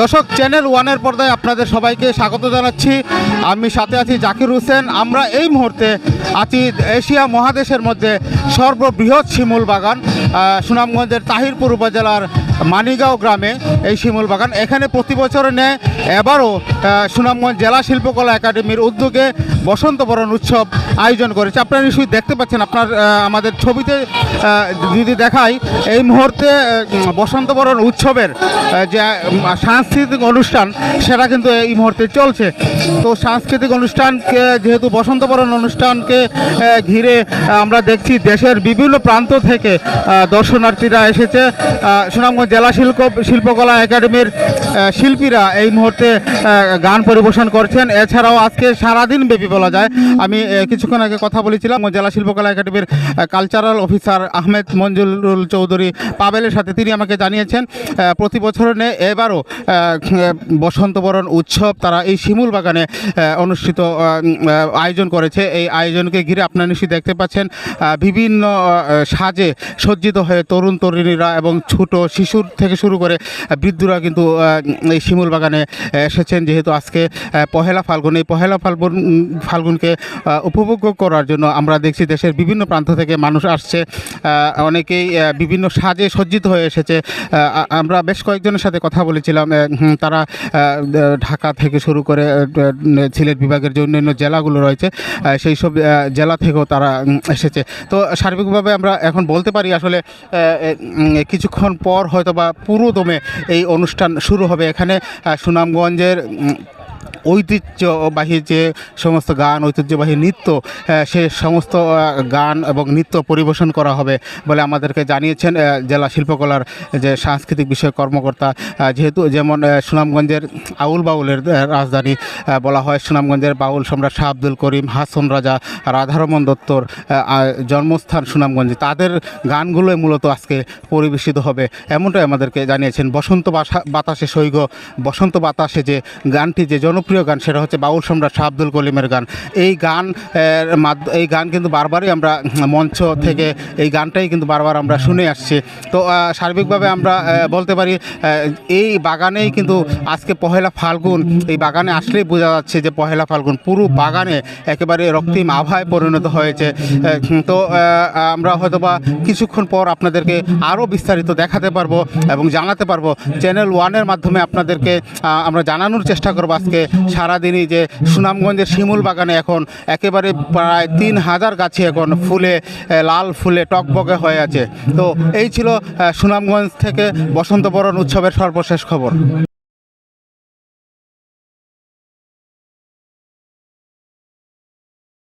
দর্শক, চ্যানেল ওয়ানের পর্দায় আপনাদের সবাইকে স্বাগত জানাচ্ছি। আমি সাথে আছি জাকির হোসেন। আমরা এই মুহূর্তে আছি এশিয়া মহাদেশের মধ্যে সর্ববৃহৎ শিমুল বাগান, সুনামগঞ্জের তাহিরপুর উপজেলার মানিগাঁও গ্রামে এই শিমুল বাগান। এখানে প্রতি বছর নেয়, এবারও সুনামগঞ্জ জেলা শিল্পকলা একাডেমির উদ্যোগে বসন্ত বরণ উৎসব আয়োজন করেছে। আপনারা নিশ্চয়ই দেখতে পাচ্ছেন, আমাদের ছবিতে যদি দেখাই, এই মুহূর্তে বসন্ত বরণ উৎসবের যে সাংস্কৃতিক অনুষ্ঠান সেটা কিন্তু এই মুহূর্তে চলছে। তো সাংস্কৃতিক অনুষ্ঠানকে, যেহেতু বসন্ত বরণ অনুষ্ঠানকে ঘিরে আমরা দেখছি দেশের বিভিন্ন প্রান্ত থেকে দর্শনার্থীরা এসেছে। সুনামগঞ্জ জেলা শিল্পকলা একাডেমির শিল্পীরা এই মুহূর্তে গান পরিবেশন করছেন। এছাড়াও আজকে সারাদিন ব্যাপী বলা যায়, আমি কিছুক্ষণ আগে কথা বলেছিলাম জেলা শিল্পকলা একাডেমির কালচারাল অফিসার আহমেদ মঞ্জুরুল চৌধুরী পাবেলের সাথে। তিনি আমাকে জানিয়েছেন প্রতি বছর এবারও বসন্ত বরণ উৎসব তারা এই শিমুল বাগানে অনুষ্ঠিত আয়োজন করেছে। এই আয়োজনকে ঘিরে আপনারা নিশ্চয়ই দেখতে পাচ্ছেন বিভিন্ন সাজে সজ্জিত হয়ে তরুণ তরুণীরা এবং ছোট শিশুর থেকে শুরু করে বৃদ্ধরা কিন্তু এই শিমুল বাগানে এসেছেন। যেহেতু আজকে পহেলা ফাল্গুন, এই পহেলা ফাল্গুনকে উপভোগ করার জন্য আমরা দেখছি দেশের বিভিন্ন প্রান্ত থেকে মানুষ আসছে। অনেকেই বিভিন্ন সাজে সজ্জিত হয়ে এসেছে। আমরা বেশ কয়েকজনের সাথে কথা বলেছিলাম, তারা ঢাকা থেকে শুরু করে সিলেট বিভাগের যে অন্যান্য জেলাগুলো রয়েছে সেই সব জেলা থেকেও তারা এসেছে। তো সার্বিকভাবে আমরা এখন বলতে পারি আসলে কিছুক্ষণ পর হয়তো বা পুরোদমে এই অনুষ্ঠান শুরু হবে। এখানে সুনামগঞ্জের ঐতিহ্যবাহী যে সমস্ত গান, ঐতিহ্যবাহী নৃত্য, সে সমস্ত গান এবং নৃত্য পরিবেশন করা হবে বলে আমাদেরকে জানিয়েছেন জেলা শিল্পকলার যে সাংস্কৃতিক বিষয়ক কর্মকর্তা। যেহেতু যেমন সুনামগঞ্জের আউল বাউলের রাজধানী বলা হয়, সুনামগঞ্জের বাউল সম্রাট শাহ আব্দুল করিম, হাসন রাজা, রাধারমন দত্তর জন্মস্থান সুনামগঞ্জে, তাদের গানগুলোই মূলত আজকে পরিবেশিত হবে এমনটাই আমাদেরকে জানিয়েছেন। বসন্ত বাতাসে সৈগ, বসন্ত বাতাসে যে গানটি, যে জনপ্রিয় গান, সেটা হচ্ছে বাউল সম্রাট শাহ আব্দুল করিমের গান। এই গান কিন্তু বারবারই আমরা মঞ্চ থেকে এই গানটাই কিন্তু বারবার আমরা শুনে আসছি। তো সার্বিকভাবে আমরা বলতে পারি এই বাগানেই কিন্তু আজকে পহেলা ফাল্গুন, এই বাগানে আসলেই বোঝা যাচ্ছে যে পহেলা ফাল্গুন পুরো বাগানে একেবারে রক্তিম আভায় পরিণত হয়েছে। তো আমরা হয়তোবা কিছুক্ষণ পর আপনাদেরকে আরও বিস্তারিত দেখাতে পারবো এবং জানাতে পারবো। চ্যানেল ওয়ানের মাধ্যমে আপনাদেরকে আমরা জানানোর চেষ্টা করবো আজকে সারাদিনই যে সুনামগঞ্জের শিমুল বাগানে এখন একেবারে প্রায় 3000 গাছে এখন ফুলে, লাল ফুলে টকবকে হয়ে আছে। তো এই ছিল সুনামগঞ্জ থেকে বসন্ত বরণ উৎসবের সর্বশেষ খবর।